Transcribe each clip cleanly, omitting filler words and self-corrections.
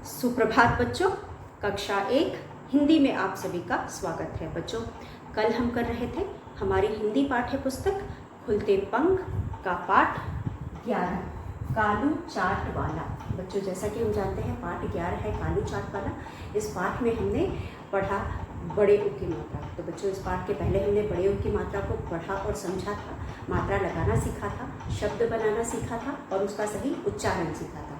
सुप्रभात बच्चों। कक्षा 1 हिंदी में आप सभी का स्वागत है। बच्चों, कल हम कर रहे थे हमारी हिंदी पाठ्य पुस्तक खुलते पंख का पाठ 11 कालू चाट वाला। बच्चों, जैसा कि हम जानते हैं पाठ 11 है कालू चाट वाला। इस पाठ में हमने पढ़ा बड़े उ की मात्रा। तो बच्चों, इस पाठ के पहले हमने बड़े उ की मात्रा को पढ़ा और समझा था, मात्रा लगाना सीखा था, शब्द बनाना सीखा था और उसका सही उच्चारण सीखा था।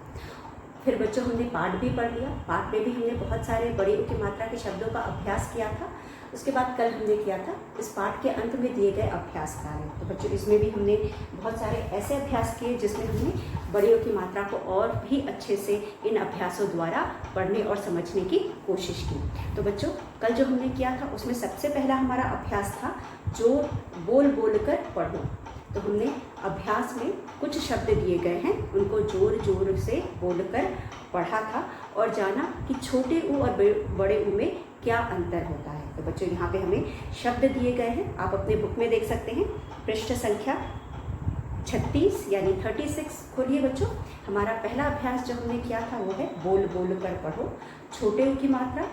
फिर बच्चों हमने पाठ भी पढ़ लिया। पाठ में भी हमने बहुत सारे बड़े उ की मात्रा के शब्दों का अभ्यास किया था। उसके बाद कल हमने किया था इस पाठ के अंत में दिए गए अभ्यास कार्य। तो बच्चों, इसमें भी हमने बहुत सारे ऐसे अभ्यास किए जिसमें हमने बड़े उ की मात्रा को और भी अच्छे से इन अभ्यासों द्वारा पढ़ने और समझने की कोशिश की। तो बच्चों, कल जो हमने किया था उसमें सबसे पहला हमारा अभ्यास था जोर बोल बोल कर पढ़ो। तो हमने अभ्यास में कुछ शब्द दिए गए हैं, उनको जोर जोर से बोलकर पढ़ा था और जाना कि छोटे उ और बड़े उ में क्या अंतर होता है। तो बच्चों, यहाँ पे हमें शब्द दिए गए हैं, आप अपने बुक में देख सकते हैं। पृष्ठ संख्या 36 यानी 36 खोलिए बच्चों। हमारा पहला अभ्यास जो हमने किया था वो है बोल बोल कर पढ़ो। छोटे उ की मात्रा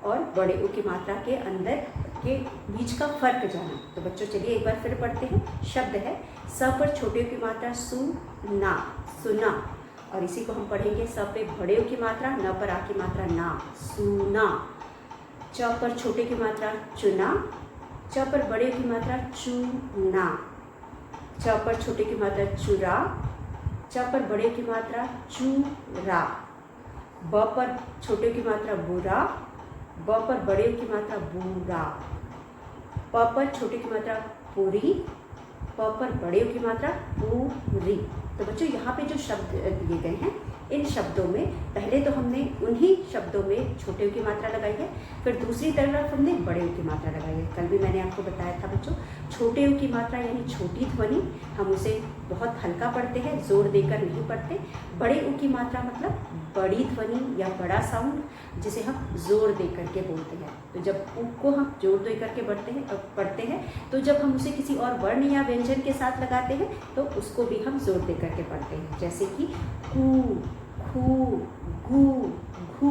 और बड़े उ की मात्रा के अंदर के बीच का फर्क जाना। तो बच्चों, चलिए एक बार फिर पढ़ते हैं। शब्द है स पर छोटे उ की मात्रा सु ना, सुना। और इसी को हम पढ़ेंगे स पे बड़े उ की मात्रा, न पर आ की मात्रा ना, सुना। च पर छोटे की मात्रा चुना, च पर बड़े उ की मात्रा चुना। च पर छोटे की मात्रा चुरा, च पर बड़े की मात्रा चूरा। ब पर छोटे की मात्रा बुरा, ब पर बड़े की मात्रा बूरा। प पर छोटे की मात्रा पूरी, प पर बड़े की मात्रा पूरी। तो बच्चों, यहाँ पे जो शब्द दिए गए हैं इन शब्दों में पहले तो हमने उन्हीं शब्दों में छोटे की मात्रा लगाई है, फिर दूसरी तरफ हमने बड़े की मात्रा लगाई है। कल भी मैंने आपको बताया था बच्चों, छोटे की मात्रा यानी छोटी ध्वनि हम उसे बहुत हल्का पढ़ते हैं, जोर देकर नहीं पढ़ते। बड़े उ की मात्रा मतलब बड़ी ध्वनि या बड़ा साउंड, जिसे हम जोर दे करके बोलते हैं। तो जब उ को हम जोर दे करके पढ़ते हैं तो जब हम उसे किसी और वर्ण या व्यंजन के साथ लगाते हैं तो उसको भी हम जोर दे करके पढ़ते हैं, जैसे कि कू, खू, घू, घू,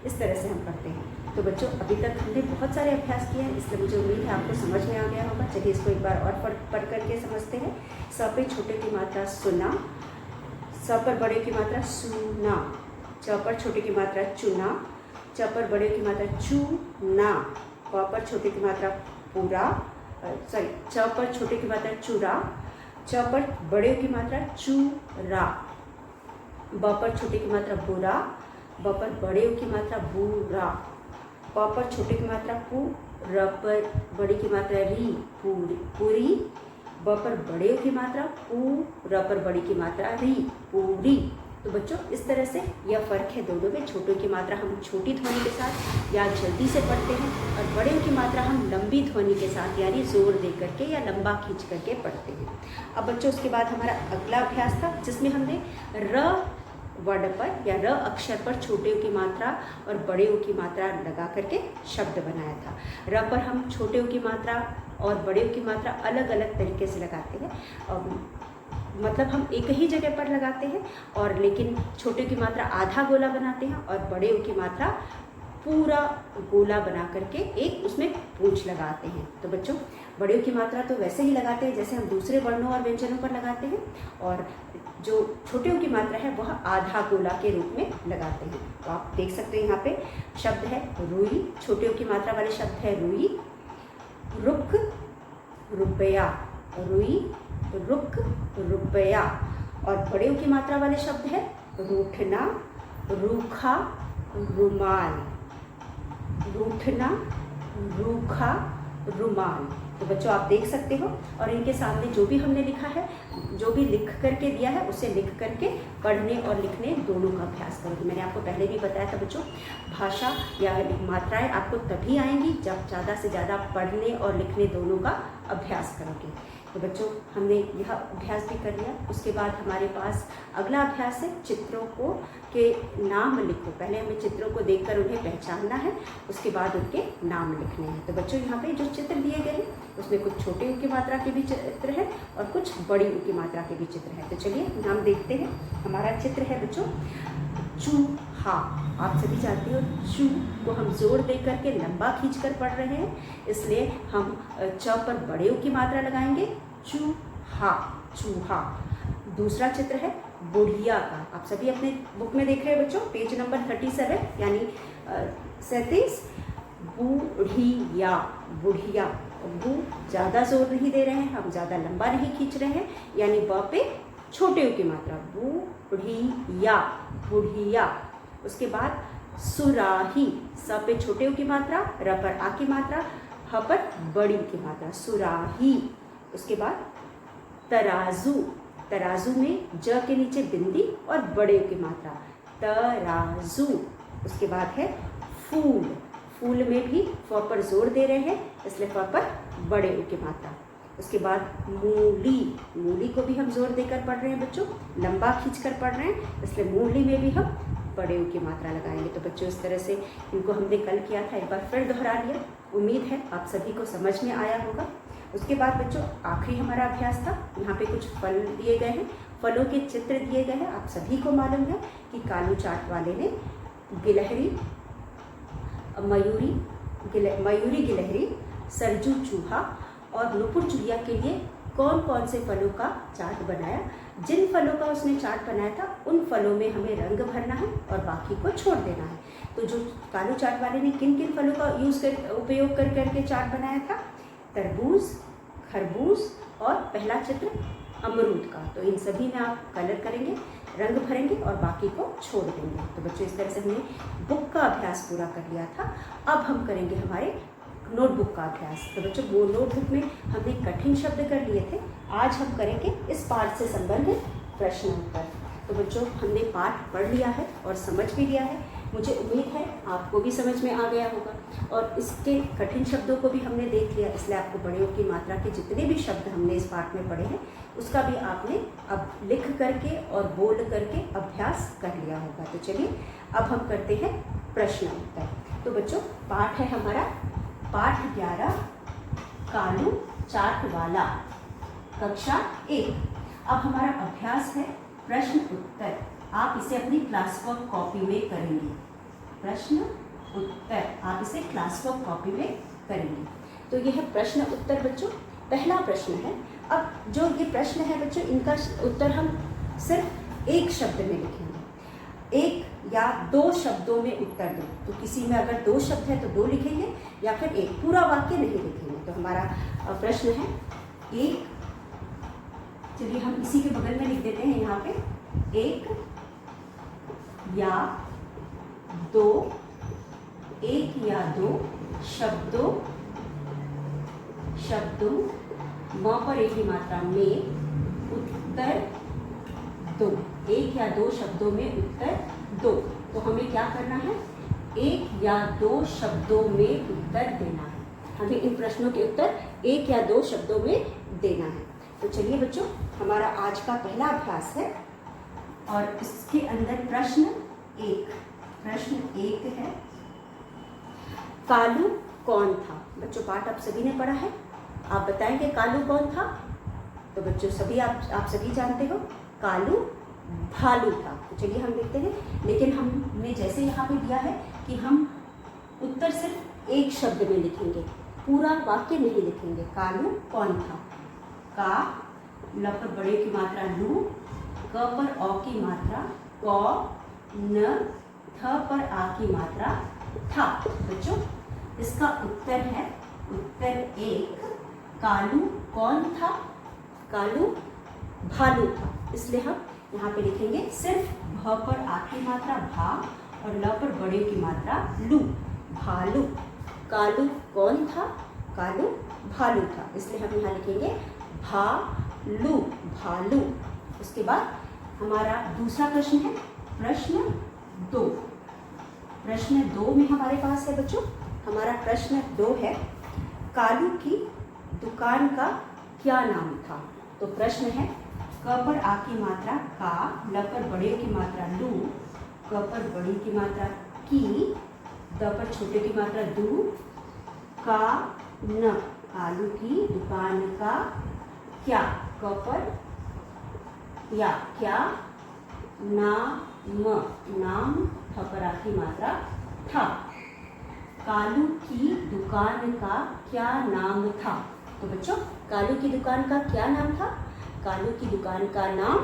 इस तरह से हम पढ़ते हैं। तो बच्चों, अभी तक हमने बहुत सारे अभ्यास किए हैं, इसलिए मुझे उम्मीद है आपको समझ में आ गया होगा। चलिए इसको एक बार और पढ़ करके समझते हैं। स पे छोटे की मात्रा सुना, स पर बड़े की मात्रा सुना, च पर छोटे की मात्रा चुना, च पर बड़े की मात्रा चूना, प पर छोटे की मात्रा पूरा, च पर छोटे की मात्रा चूरा, च पर बड़े की मात्रा चूरा। ब पर छोटे की मात्रा बुरा, ब पर बड़े की मात्रा बूरा। प पर छोटे की मात्रा पू, र पर बड़ी की मात्रा री, पूरी पूरी। ब पर बड़े की मात्रा पू, र पर बड़ी की मात्रा री, पूरी। तो बच्चों, इस तरह से यह फ़र्क है दोनों में। छोटों की मात्रा हम छोटी ध्वनि के साथ या जल्दी से पढ़ते हैं और बड़े की मात्रा हम लंबी ध्वनि के साथ यानी जोर दे करके या लंबा खींच करके पढ़ते हैं। अब बच्चों, उसके बाद हमारा अगला अभ्यास था जिसमें हमने र वर्ड पर या र अक्षर पर छोटे उ की मात्रा और बड़े उ की मात्रा लगा करके शब्द बनाया था। र पर हम छोटे उ की मात्रा और बड़े उ की मात्रा अलग अलग तरीके से लगाते हैं, मतलब हम एक ही जगह पर लगाते हैं और लेकिन छोटे की मात्रा आधा गोला बनाते हैं और बड़े उ की मात्रा पूरा गोला बना करके एक उसमें पूंछ लगाते हैं। तो बच्चों, बड़े उ की मात्रा तो वैसे ही लगाते हैं जैसे हम दूसरे वर्णों और व्यंजनों पर लगाते हैं, और जो छोटे उ की मात्रा है वह आधा गोला के रूप में लगाते हैं। तो आप देख सकते हैं यहाँ पे शब्द है रुई, छोटे उ की मात्रा वाले शब्द है रुई, रुक, रुपया, रुई, रुक, रुपया। और बड़े उ की मात्रा वाले शब्द है रूठना, रूखा, रुमाल, रूठना, रूखा, रुमाल। तो बच्चों, आप देख सकते हो और इनके सामने जो भी हमने लिखा है, जो भी लिख करके दिया है उसे लिख करके पढ़ने और लिखने दोनों का अभ्यास करोगे। मैंने आपको पहले भी बताया था बच्चों, भाषा या मात्राएं आपको तभी आएंगी जब ज़्यादा से ज़्यादा पढ़ने और लिखने दोनों का अभ्यास करोगे। तो बच्चों, हमने यह अभ्यास भी कर लिया। उसके बाद हमारे पास अगला अभ्यास है चित्रों को के नाम लिखो। पहले हमें चित्रों को देखकर उन्हें पहचानना है, उसके बाद उनके नाम लिखने हैं। तो बच्चों, यहाँ पे जो चित्र दिए गए हैं उसमें कुछ छोटे उ की मात्रा के भी चित्र है और कुछ बड़ी उ की मात्रा के भी चित्र है। तो चलिए नाम देखते हैं। हमारा चित्र है बच्चों चूहा। आप सभी जानते हो चू को हम जोर दे करके लंबा खींच कर पढ़ रहे हैं, इसलिए हम च पर बड़े उ की मात्रा लगाएंगे, चूहा, चूहा। दूसरा चित्र है बुढ़िया का। आप सभी अपने बुक में देख रहे हैं बच्चों, पेज नंबर 37 यानी 37। बुढ़िया, बुढ़िया। बू ज़्यादा जोर नहीं दे रहे हैं, हम ज़्यादा लंबा नहीं खींच रहे हैं, यानी ब पे छोटे उ की मात्रा, बुढ़िया, बुढ़िया। उसके बाद सुराही, स पे छोटे उ की मात्रा, र पर आ की मात्रा, ह पर बड़ी की मात्रा, सुराही। उसके बाद तराजू, तराजू में ज के नीचे बिंदी और बड़े उ की मात्रा, तराजू। उसके बाद है फूल, फूल में भी फ पर जोर दे रहे हैं, इसलिए फ पर बड़े उ की मात्रा। उसके बाद मूली, मूली को भी हम जोर देकर पढ़ रहे हैं बच्चों, लंबा खींच कर पढ़ रहे हैं, इसलिए मूली में भी हम बड़े उ की मात्रा लगाएंगे। तो बच्चों इस तरह से इनको हमने कल किया था, एक बार फिर दोहरा लिया। उम्मीद है आप सभी को समझ में आया होगा। उसके बाद बच्चों आखिरी हमारा अभ्यास था, यहाँ पे कुछ फल दिए गए हैं, फलों के चित्र दिए गए हैं। आप सभी को मालूम है कि कालू चाट वाले ने गिलहरी, मयूरी गिलहरी, सरजू चूहा और नुपुर चिड़िया के लिए कौन कौन से फलों का चार्ट बनाया। जिन फलों का उसने चार्ट बनाया था उन फलों में हमें रंग भरना है और बाकी को छोड़ देना है। तो जो कालू चार्ट वाले ने किन किन फलों का उपयोग कर करके चार्ट बनाया था, तरबूज, खरबूज और पहला चित्र अमरूद का। तो इन सभी में आप कलर करेंगे, रंग भरेंगे और बाकी को छोड़ देंगे। तो बच्चों इस तरह से हमने बुक का अभ्यास पूरा कर लिया था। अब हम करेंगे हमारे नोटबुक का अभ्यास। तो बच्चों वो नोटबुक में हमने कठिन शब्द कर लिए थे, आज हम करेंगे इस पाठ से संबंधित प्रश्न उत्तर। तो बच्चों हमने पाठ पढ़ लिया है और समझ भी लिया है, मुझे उम्मीद है आपको भी समझ में आ गया होगा और इसके कठिन शब्दों को भी हमने देख लिया, इसलिए आपको बड़े उ की मात्रा के जितने भी शब्द हमने इस पाठ में पढ़े हैं उसका भी आपने अब लिख करके और बोल करके अभ्यास कर लिया होगा। तो चलिए अब हम करते हैं प्रश्न उत्तर। तो बच्चों पाठ है हमारा पाठ 11, कालू चाट वाला, कक्षा 1। अब हमारा अभ्यास है प्रश्न उत्तर। आप इसे अपनी क्लास वर्क कॉपी में करेंगे। प्रश्न उत्तर आप इसे क्लास वर्क कॉपी में करेंगे। तो यह है प्रश्न उत्तर बच्चों। पहला प्रश्न है, अब जो ये प्रश्न है बच्चों इनका उत्तर हम सिर्फ एक शब्द में लिखेंगे, एक या दो शब्दों में उत्तर दें। तो किसी में अगर दो शब्द है तो दो लिखेंगे या फिर एक, पूरा वाक्य नहीं लिखेंगे। तो हमारा प्रश्न है एक, चलिए हम इसी के बगल में लिख देते हैं यहाँ पे, एक या दो, एक या दो शब्दों म पर एक ही मात्रा में उत्तर दो, एक या दो शब्दों में उत्तर दो। तो हमें क्या करना है, एक या दो शब्दों में उत्तर देना है। हमें इन प्रश्नों के उत्तर एक या दो शब्दों में देना है। तो चलिए बच्चों हमारा आज का पहला अभ्यास है और इसके अंदर प्रश्न एक है, कालू कौन था। बच्चों पाठ आप सभी ने पढ़ा है, आप बताएंगे कालू कौन था। तो बच्चों सभी आप सभी जानते हो कालू भालू था। तो चलिए हम देखते हैं, लेकिन हमने जैसे यहाँ पे दिया है कि हम उत्तर सिर्फ एक शब्द में लिखेंगे, पूरा वाक्य नहीं लिखेंगे। कालू कौन था, का ल पर बड़े की मात्रा लू, क पर औ की मात्रा क, न थ पर आ की मात्रा था। बच्चों इसका उत्तर है उत्तर एक, कालू कौन था, कालू भालू था। इसलिए हम यहाँ पे लिखेंगे सिर्फ भ पर आ की मात्रा भा और ल पर बड़े की मात्रा लू, भालू। कालू कौन था, कालू भालू था, इसलिए हम यहाँ लिखेंगे भालू, भालू। उसके बाद हमारा दूसरा प्रश्न है प्रश्न दो। प्रश्न दो में हमारे पास है बच्चों, हमारा प्रश्न दो है, कालू की दुकान का क्या नाम था। तो प्रश्न है क पर आ की मात्रा का, ल पर बड़े की मात्रा लू, क पर बड़ी की मात्रा की, द पर छोटे की मात्रा दू, का न, कालू की दुकान का क्या, क पर या क्या नाम, नाम थ पर आ की मात्रा था। कालू की दुकान का क्या नाम था? तो बच्चों कालू की दुकान का क्या नाम था? कालू की दुकान का नाम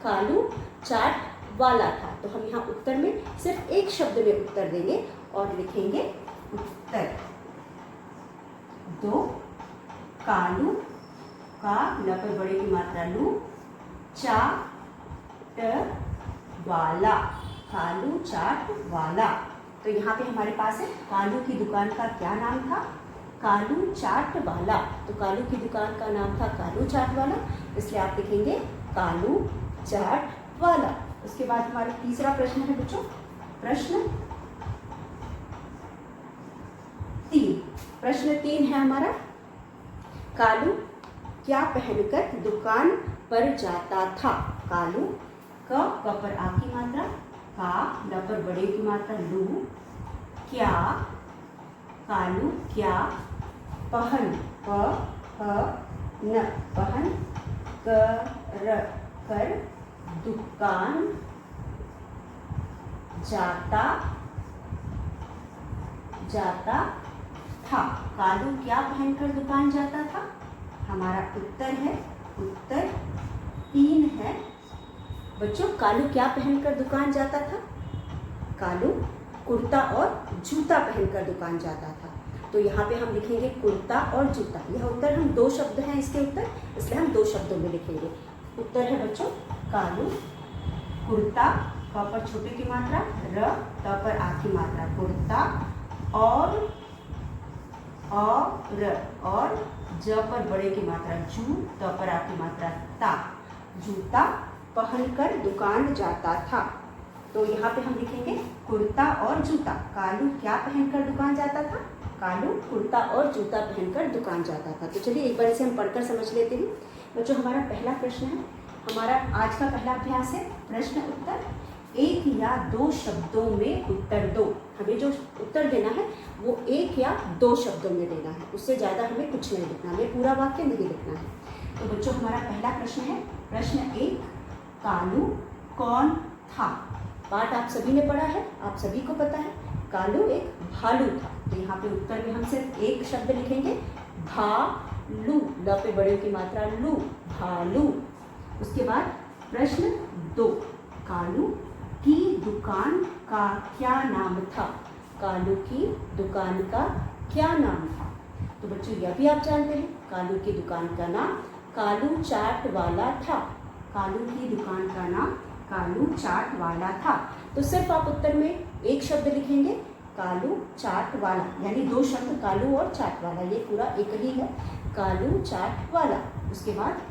कालू चाट वाला था। तो हम यहाँ उत्तर में सिर्फ एक शब्द में उत्तर देंगे और लिखेंगे उत्तर। 2 कालू का ल पर बड़े की मात्रा लू, चाट वाला, कालू चाट वाला। तो यहाँ पे हमारे पास है कालू की दुकान का क्या नाम था? कालू चाट वाला। तो कालू की दुकान का नाम था कालू चाट वाला, इसलिए आप लिखेंगे कालू चाट वाला। उसके बाद हमारा तीसरा प्रश्न है बच्चों, प्रश्न 3। प्रश्न 3 है हमारा, कालू क्या पहनकर दुकान पर जाता था? कालू क पर आ की मात्रा, का ल पर बड़े की मात्रा लू, क्या, कालू क्या पहन, प न पहन कर दुकान जाता था। कालू क्या पहनकर दुकान जाता था? हमारा उत्तर है, उत्तर 3 है बच्चों। कालू क्या पहनकर दुकान जाता था? कालू कुर्ता और जूता पहनकर दुकान जाता था। तो यहाँ पे हम लिखेंगे कुर्ता और जूता। यह उत्तर हम 2 शब्द हैं इसके उत्तर, इसलिए हम 2 शब्दों में लिखेंगे। उत्तर है बच्चों कालू कुर्ता, क पर छोटे की मात्रा, र त पर आ की मात्रा, कुर्ता और ज पर बड़े की मात्रा जू, त पर आ की मात्रा ता, जूता पहनकर दुकान जाता था। तो यहाँ पे हम लिखेंगे कुर्ता और जूता। कालू क्या पहनकर दुकान जाता था? कालू कुर्ता और जूता पहनकर दुकान जाता था। तो चलिए एक बार इसे हम पढ़कर समझ लेते हैं बच्चों। हमारा पहला प्रश्न है, हमारा आज का पहला अभ्यास है प्रश्न उत्तर। 1 या 2 शब्दों में उत्तर दो। हमें जो उत्तर देना है वो 1 या 2 शब्दों में देना है, उससे ज़्यादा हमें कुछ नहीं लिखना, हमें पूरा वाक्य नहीं लिखना है। तो बच्चों हमारा पहला प्रश्न है, प्रश्न 1, कालू कौन था? पाठ आप सभी ने पढ़ा है, आप सभी को पता है कालू एक भालू था। तो यहाँ पे उत्तर में हम सिर्फ एक शब्द लिखेंगे, भालू, ल पे बड़े की मात्रा लू, भालू। उसके बाद प्रश्न 2, कालू की दुकान का क्या नाम था? कालू की दुकान का क्या नाम था? तो बच्चों यह भी आप जानते हैं, कालू की दुकान का नाम कालू चाट वाला था। कालू की दुकान का नाम कालू चाट वाला था। तो सिर्फ आप उत्तर में एक शब्द लिखेंगे, कालू चाट वाला, यानी 2 शब्द कालू और चाट वाला, ये पूरा एक ही है, कालू चाट वाला। उसके बाद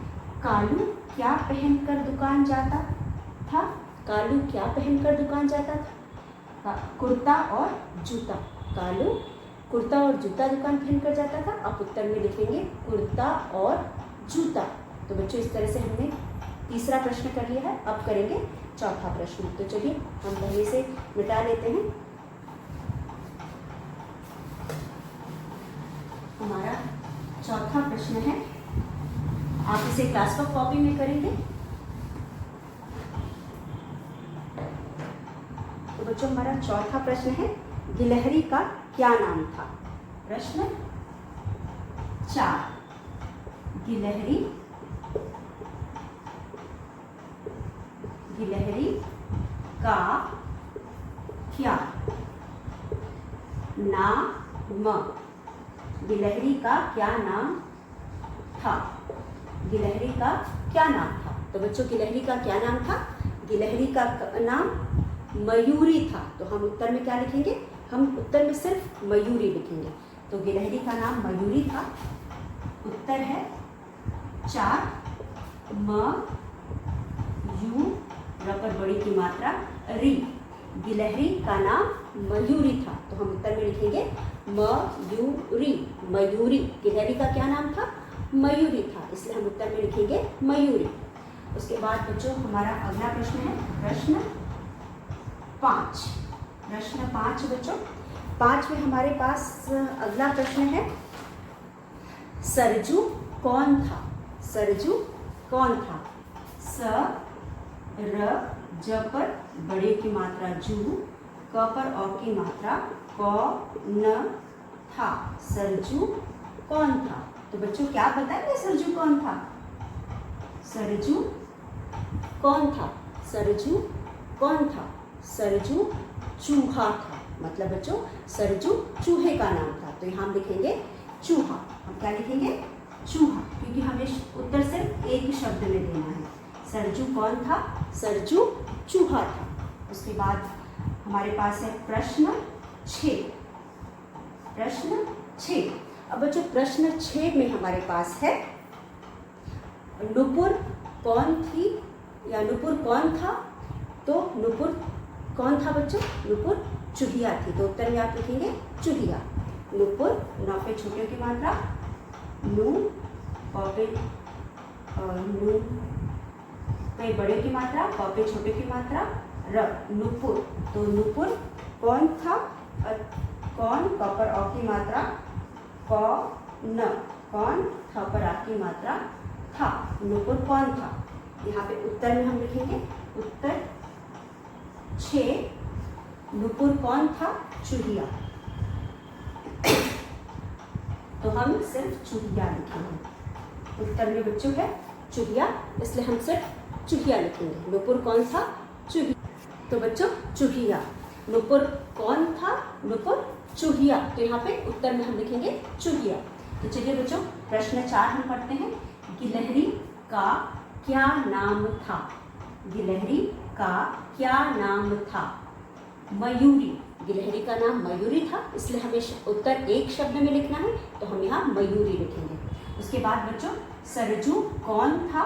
कालू क्या पहनकर दुकान जाता था? कालू क्या पहनकर दुकान जाता था? कुर्ता और जूता। कालू कुर्ता और जूता दुकान पहनकर जाता था। आप उत्तर में लिखेंगे कुर्ता और जूता। तो बच्चों इस तरह से हमने तीसरा प्रश्न कर लिया है, अब करेंगे चौथा प्रश्न। तो चलिए हम पहले से मिटा लेते हैं। हमारा चौथा प्रश्न है, आप इसे क्लास वर्क कॉपी में करेंगे। तो बच्चों हमारा चौथा प्रश्न है, गिलहरी का क्या नाम था? प्रश्न 4, गिलहरी का क्या नाम? गिलहरी का क्या नाम था? गिलहरी का क्या नाम था? तो बच्चों गिलहरी का क्या नाम था? गिलहरी का नाम मयूरी था। तो हम उत्तर में क्या लिखेंगे? हम उत्तर में सिर्फ मयूरी लिखेंगे। तो गिलहरी का नाम मयूरी था। उत्तर है 4, म यू र पर बड़ी की मात्रा री, गिलहरी का नाम मयूरी था। तो हम उत्तर में लिखेंगे मयूरी, मयूरी। गिलहरी का क्या नाम था? मयूरी था, इसलिए हम उत्तर में लिखेंगे मयूरी। उसके बाद बच्चों हमारा अगला प्रश्न है, प्रश्न 5। प्रश्न 5 बच्चों, 5 में हमारे पास अगला प्रश्न है, सरजू कौन था? सरजू कौन था? स र ज पर बड़े की मात्रा जू, क पर औ की मात्रा क न था, सरजू कौन था। तो बच्चों क्या बताएंगे सरजू कौन था? सरजू कौन था? सरजू कौन था? सरजू चूहा था। मतलब बच्चों सरजू चूहे का नाम था। तो यहाँ हम लिखेंगे चूहा। हम क्या लिखेंगे? चूहा, क्योंकि हमें उत्तर सिर्फ एक शब्द में देना है। सरजू कौन था? सरजू चूहा था। उसके बाद हमारे पास है प्रश्न 6। प्रश्न 6। अब बच्चों प्रश्न 6 में हमारे पास है नुपुर कौन थी या नुपुर कौन था। तो नुपुर कौन था बच्चों? नुपुर चूहिया थी। तो उत्तर में आप लिखेंगे चूहिया। नुपुर, न पे छोटे की मात्रा नू, प पे नू पे बड़े की मात्रा, प पे छोटे की मात्रा र, नुपुर। तो नुपुर कौन था? कौन, क पर औ की मात्रा क न, कौन, थ पर आ की मात्रा था। नुपुर कौन था? यहाँ पे उत्तर में हम लिखेंगे उत्तर 6, नुपुर कौन था? चूहिया। तो हम सिर्फ चूहिया लिखेंगे। उत्तर में बच्चों है चूहिया, इसलिए हम सिर्फ चूहिया लिखेंगे। नुपुर कौन था? चूहिया। तो बच्चों चूहिया, नुपुर कौन था? नुपुर चूहिया। तो यहाँ पे उत्तर में हम लिखेंगे चूहिया। तो चलिए बच्चों प्रश्न 4 हम पढ़ते हैं। गिलहरी का क्या नाम था? गिलहरी का क्या नाम था? मयूरी। गिलहरी का नाम मयूरी था, इसलिए हमें उत्तर एक शब्द में लिखना है। तो हम यहाँ मयूरी लिखेंगे। उसके बाद बच्चों सरजू कौन था?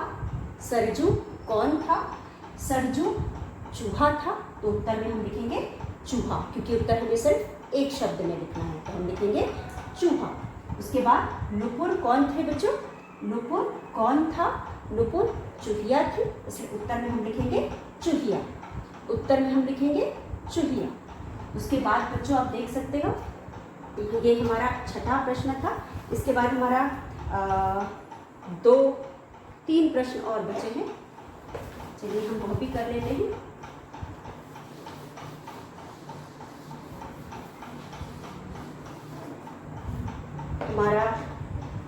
सरजू कौन था? सरजू चूहा था। तो उत्तर में हम लिखेंगे चूहा, क्योंकि उत्तर हमें सिर्फ एक शब्द में लिखना है। तो हम लिखेंगे चूहा। उसके बाद नुपुर कौन थे बच्चों? नुपुर कौन था? नुपुर चूहिया थी, इसलिए उत्तर में हम लिखेंगे चूहिया। उत्तर में हम लिखेंगे चूहिया। उसके बाद बच्चों आप देख सकते हो ये हमारा 6ठा प्रश्न था। इसके बाद हमारा 2-3 प्रश्न और बचे हैं। चलिए हम वो भी कर लेते हैं। हमारा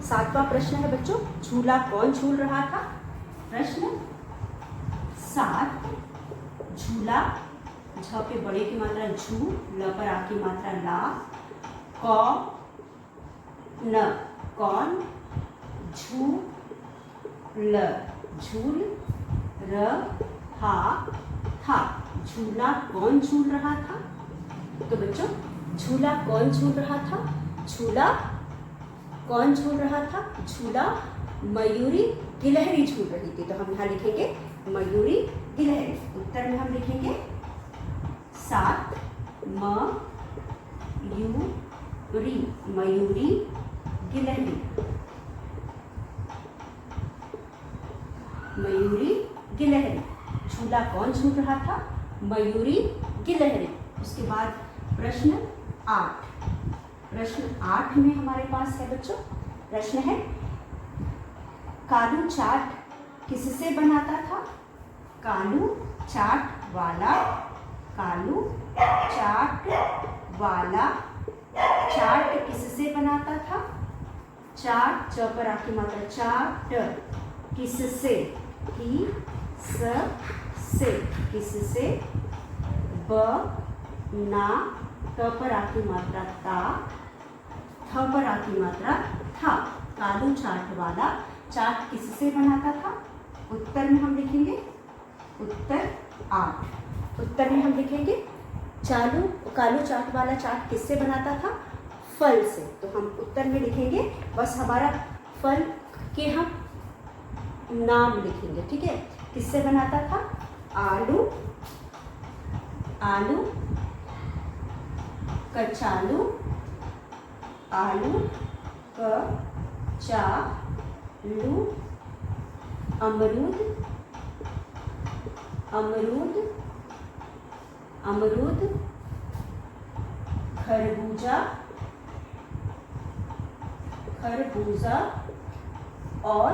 7वां प्रश्न है बच्चों, झूला कौन झूल रहा था? प्रश्न 7, झूला, झ पे बड़े की मात्रा झू, ल पर आ की मात्रा ला, क न, कौन, झू ल, झूल, र हा था। झूला कौन झूल रहा था? तो बच्चों झूला कौन झूल रहा था? झूला कौन झूल रहा था? झूला मयूरी गिलहरी झूल रही थी। तो हम यहाँ लिखेंगे मयूरी गिलहरी। उत्तर में हम लिखेंगे 7, म यू री, मयूरी गिलहरी। मयूरी गिलहरी। झूला कौन झूल रहा था? मयूरी गिलहरी। उसके बाद प्रश्न 8। प्रश्न 8 में हमारे पास है बच्चों, प्रश्न है कालू चाट किससे बनाता था? कालू चाट वाला, कालू चाट वाला चाट किससे बनाता था? चाट, च पर आ की मात्रा चाट, किससे, की स से, किससे, ब ना, त पर आ की मात्रा ता, थ पर आ की मात्रा था। कालू चाट वाला चाट किससे बनाता था? उत्तर में हम लिखेंगे उत्तर 8। उत्तर में हम लिखेंगे कालू चाट वाला चाट किससे बनाता था? फल से। तो हम उत्तर में लिखेंगे बस हमारा फल के हम नाम लिखेंगे, ठीक है। किससे बनाता था? आलू, आलू, कचालू, आलू, कचालू, अमरूद, अमरूद, अमरूद, खरबूजा, खरबूजा और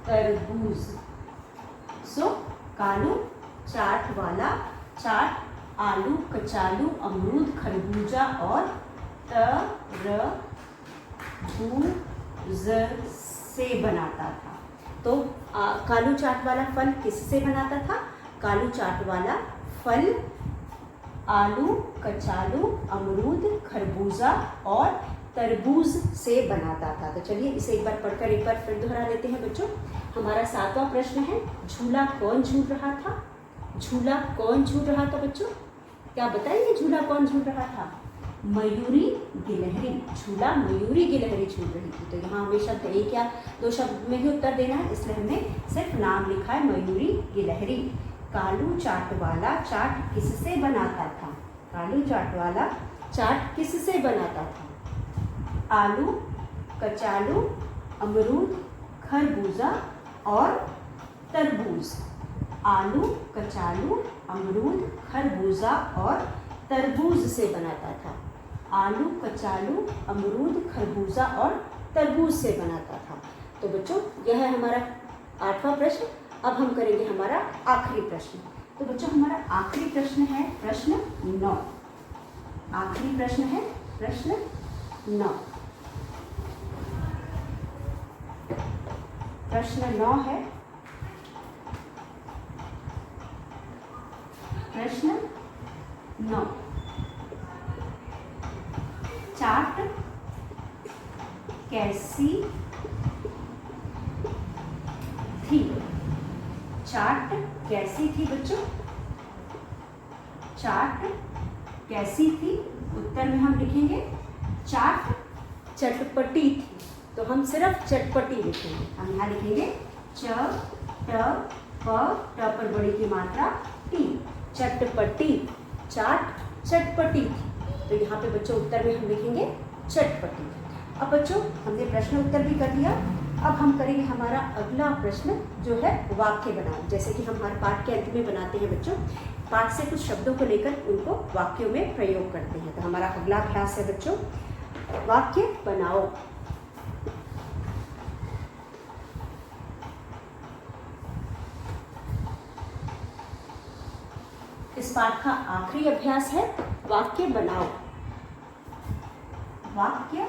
तरबूज। सो कालू चाट वाला चाट आलू कचालू अमरूद खरबूजा और तरबूज से बनाता था। तो कालू चाट वाला फल किससे बनाता था? कालू चाट वाला फल आलू कचालू अमरूद खरबूजा और तरबूज से बनाता था। तो चलिए इसे एक बार पढ़कर एक बार फिर दोहरा लेते हैं बच्चों। हमारा 7वां प्रश्न है, झूला कौन झूल रहा था? झूला कौन झूल रहा था बच्चों? क्या बताइए, झूला कौन झूल रहा था? मयूरी गिलहरी। झूला मयूरी गिलहरी झूल रही थी। तो यहाँ हमें शब्द एक या दो शब्द में ही उत्तर देना है, इसलिए हमने सिर्फ नाम लिखा है मयूरी गिलहरी। कालू चाट वाला चाट किससे बनाता था? कालू चाट वाला चाट किससे बनाता था? आलू कचालू अमरूद खरबूजा और तरबूज। आलू कचालू अमरूद खरबूजा और तरबूज से बनाता था। आलू कचालू अमरूद खरबूजा और तरबूज से बनाता था। तो बच्चों यह है हमारा 8वां प्रश्न। अब हम करेंगे हमारा आखिरी प्रश्न। तो बच्चों हमारा आखिरी प्रश्न है प्रश्न 9। आखिरी प्रश्न है प्रश्न 9। प्रश्न 9 है, प्रश्न 9। चाट कैसी थी? चाट कैसी थी बच्चों? चाट कैसी थी? उत्तर में हम लिखेंगे चाट चटपटी थी। तो हम सिर्फ चटपटी लिखेंगे। हम यहाँ लिखेंगे च ट प, ट पर बड़ी की मात्रा टी, चटपटी। चाट चटपटी थी। तो यहाँ पे बच्चों उत्तर में हम लिखेंगे चटपटी। अब बच्चों हमने प्रश्न उत्तर भी कर लिया। अब हम करेंगे हमारा अगला प्रश्न जो है वाक्य बनाओ। जैसे कि हम हर पाठ के अंत में बनाते हैं बच्चों, पाठ से कुछ शब्दों को लेकर उनको वाक्यों में प्रयोग करते हैं। तो हमारा अगला अभ्यास है बच्चों वाक्य बनाओ। इस पाठ का आखिरी अभ्यास है वाक्य बनाओ। वाक्य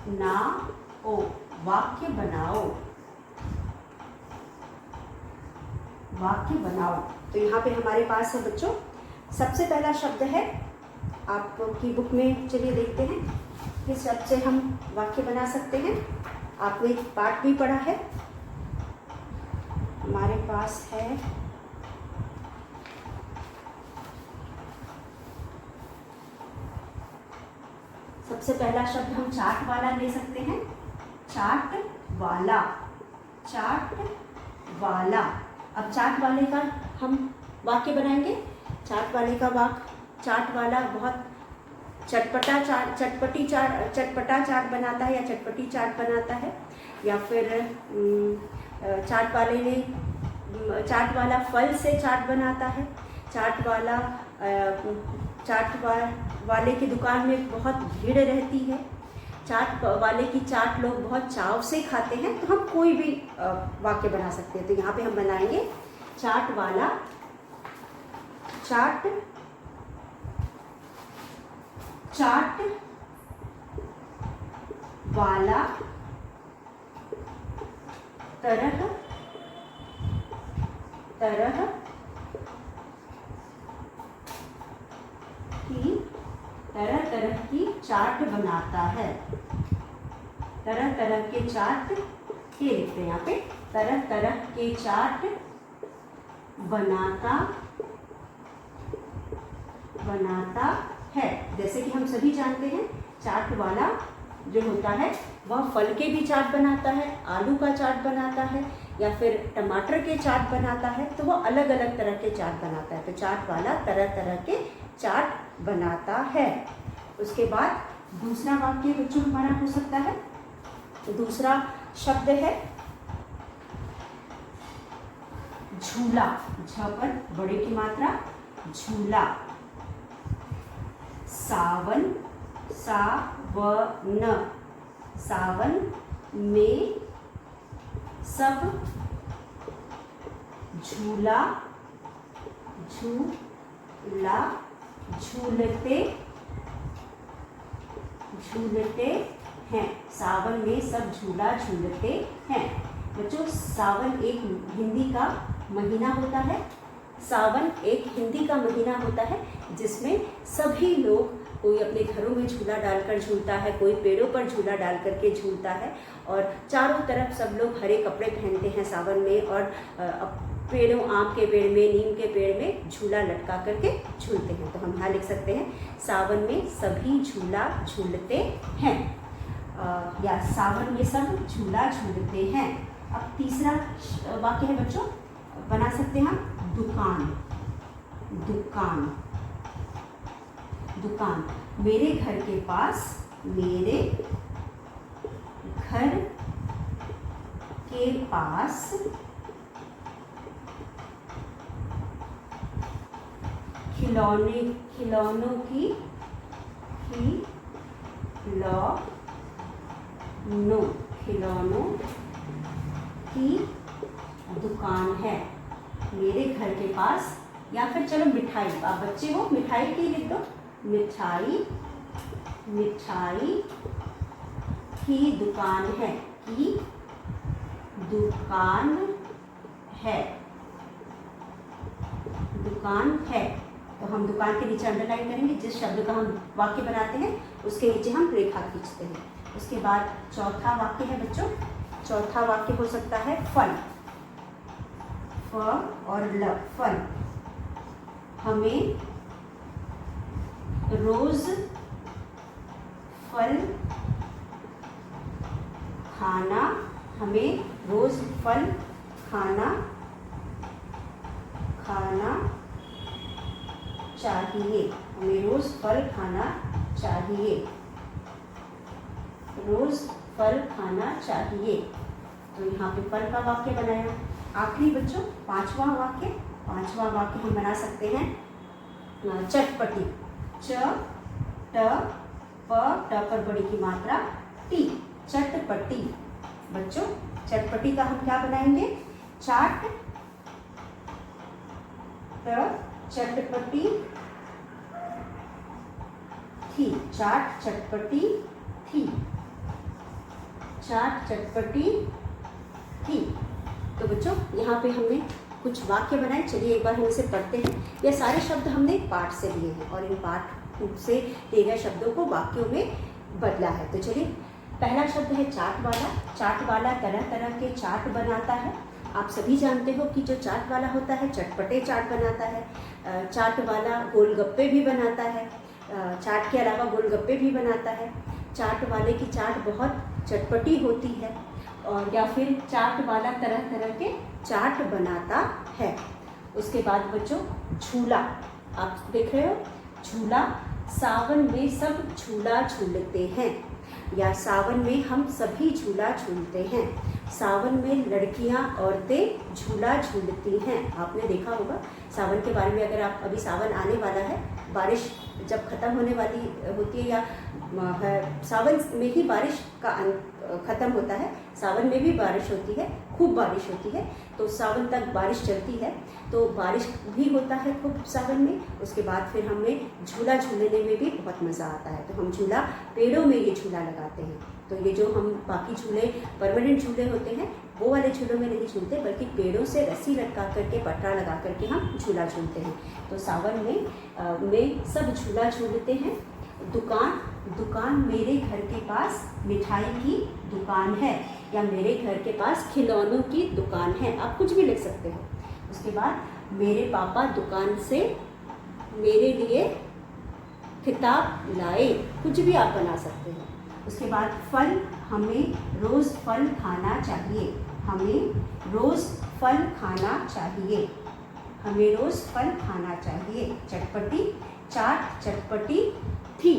बनाओ। वाक्य बनाओ। वाक्य बनाओ। तो यहाँ पे हमारे पास है बच्चों सबसे पहला शब्द है, आपकी बुक में चलिए देखते हैं किस शब्द से हम वाक्य बना सकते हैं। आपने पाठ भी पढ़ा है, हमारे पास है सबसे पहला शब्द हम चाट वाला ले सकते हैं। चाट वाला। चाट वाला। अब चाट वाले का हम वाक्य बनाएंगे। चाट वाले का वाक्य, चाट वाला बहुत चटपटा चाट, चटपटा चाट बनाता है या चटपटी चाट बनाता है, या फिर चाट वाले ने चाट वाला फल से चाट बनाता है। चाट वाले की दुकान में बहुत भीड़ रहती है। चाट वाले की चाट लोग बहुत चाव से खाते हैं। तो हम कोई भी वाक्य बना सकते हैं। तो यहाँ पे हम बनाएंगे चाट वाला। चाट वाला तरह तरह की चाट बनाता है। तरह तरह के चाट ये लिखते हैं यहाँ पे, तरह तरह के चाट बनाता है। जैसे कि हम सभी जानते हैं चाट वाला जो होता है वह फल के भी चाट बनाता है, आलू का चाट बनाता है, या फिर टमाटर के चाट बनाता है। तो वह अलग अलग तरह के चाट बनाता है। तो चाट वाला तरह तरह के चाट बनाता है। उसके बाद दूसरा वाक्य बच्चों हमारा हो सकता है, दूसरा शब्द है झूला। झ पर बड़े की मात्रा झूला। सावन। सावन में सब झूला झूला झूलते झूलते हैं। सावन में सब झूला झूलते हैं। बच्चों, सावन एक हिंदी का महीना होता है। सावन एक हिंदी का महीना होता है जिसमें सभी लोग, कोई अपने घरों में झूला डालकर झूलता है, कोई पेड़ों पर झूला डाल करके झूलता है, और चारों तरफ सब लोग हरे कपड़े पहनते हैं सावन में, और पेड़ों, आम के पेड़ में, नीम के पेड़ में झूला लटका करके झूलते हैं। तो हम यहाँ लिख सकते हैं सावन में सभी झूला झूलते हैं, या सावन में सब झूला झूलते हैं। अब तीसरा वाक्य है बच्चों, बना सकते हैं हम दुकान। दुकान दुकान मेरे घर के पास, मेरे घर के पास खिलौनों की दुकान है। मेरे घर के पास, या फिर चलो मिठाई, आप बच्चे हो, मिठाई की लिख दो। मिठाई की दुकान है, की दुकान है, दुकान है। तो हम दुकान के नीचे अंडरलाइन करेंगे। जिस शब्द का हम वाक्य बनाते हैं उसके नीचे हम रेखा खींचते हैं। उसके बाद चौथा वाक्य है बच्चों, चौथा वाक्य हो सकता है फल। फ और ल, फल। हमें रोज फल खाना, हमें रोज फल खाना चाहिए। हमें रोज फल खाना चाहिए, रोज फल खाना चाहिए। तो यहाँ पे फल का वाक्य बनाया। आखिरी बच्चों पांचवा वाक्य हम बना सकते हैं चटपटी। च ट प, ट पर बड़ी की मात्रा टी, चटपटी। बच्चों, चटपटी का हम क्या बनाएंगे? चाट चटपटी थी, चाट चटपटी थी, चाट चटपटी थी। तो बच्चों, यहाँ पे हमने कुछ वाक्य बनाए। चलिए एक बार हम इसे पढ़ते हैं। ये सारे शब्द हमने पाठ से लिए हैं और इन पाठ से दिए गए शब्दों को वाक्यों में बदला है। तो चलिए, पहला शब्द है चाट वाला। चाट वाला तरह तरह के चाट बनाता है। आप सभी जानते हो कि जो चाट वाला होता है चटपटे चाट बनाता है। चाट वाला गोलगप्पे भी बनाता है, चाट के अलावा गोलगप्पे भी बनाता है। चाट वाले की चाट बहुत चटपटी होती है, और या फिर चाट वाला तरह तरह के चाट बनाता है। उसके बाद बच्चों झूला, आप देख रहे हो झूला। सावन में सब झूला झूलते हैं, या सावन में हम सभी झूला झूलते हैं। सावन में लड़कियां, औरतें झूला झूलती हैं। आपने देखा होगा सावन के बारे में। अगर आप, अभी सावन आने वाला है, बारिश जब ख़त्म होने वाली होती है, या सावन में ही बारिश का ख़त्म होता है, सावन में भी बारिश होती है, खूब बारिश होती है। तो सावन तक बारिश चलती है, तो बारिश भी होता है खूब सावन में। उसके बाद फिर हमें झूला झूलने में भी बहुत मज़ा आता है। तो हम झूला, पेड़ों में ये झूला लगाते हैं। तो ये जो हम बाकी झूले, परमानेंट झूले होते हैं, वो वाले झूलों में नहीं झूलते, बल्कि पेड़ों से रस्सी लटका करके, पटरा लगा करके हम झूला झूलते हैं। तो सावन में सब झूला झूलते हैं। दुकान मेरे घर के पास मिठाई की दुकान है, या मेरे घर के पास खिलौनों की दुकान है। आप कुछ भी लिख सकते हो। उसके बाद मेरे पापा दुकान से मेरे लिए किताब लाए, कुछ भी आप बना सकते हो। उसके बाद फल, हमें रोज़ फल खाना चाहिए, हमें रोज़ फल खाना चाहिए, हमें रोज़ फल खाना चाहिए। चटपटी, चाट चटपटी थी,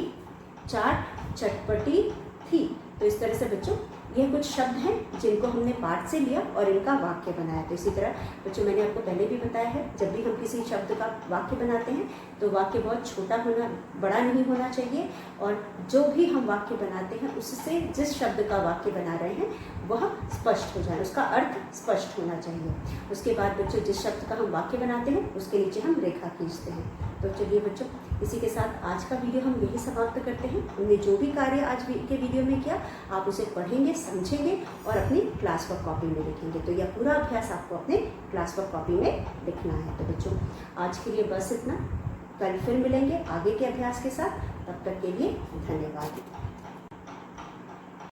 चाट चटपटी थी। तो इस तरह से बच्चों यह कुछ शब्द हैं जिनको हमने पाठ से लिया और इनका वाक्य बनाया। तो इसी तरह बच्चों मैंने आपको पहले भी बताया है, जब भी हम किसी शब्द का वाक्य बनाते हैं तो वाक्य बहुत छोटा होना, बड़ा नहीं होना चाहिए, और जो भी हम वाक्य बनाते हैं उससे जिस शब्द का वाक्य बना रहे हैं वह स्पष्ट हो जाए, उसका अर्थ स्पष्ट होना चाहिए। उसके बाद बच्चों जिस शब्द का हम वाक्य बनाते हैं उसके नीचे हम रेखा खींचते हैं। तो चलिए बच्चों, इसी के साथ आज का वीडियो हम यही समाप्त करते हैं। हमने जो भी कार्य आज के वीडियो में किया आप उसे पढ़ेंगे, समझेंगे और अपनी क्लास वर्क कॉपी में लिखेंगे। तो यह पूरा अभ्यास आपको अपने क्लास वर्क कॉपी में लिखना है। तो बच्चों आज के लिए बस इतना, कल फिर मिलेंगे आगे के अभ्यास के साथ। तब तक के लिए धन्यवाद।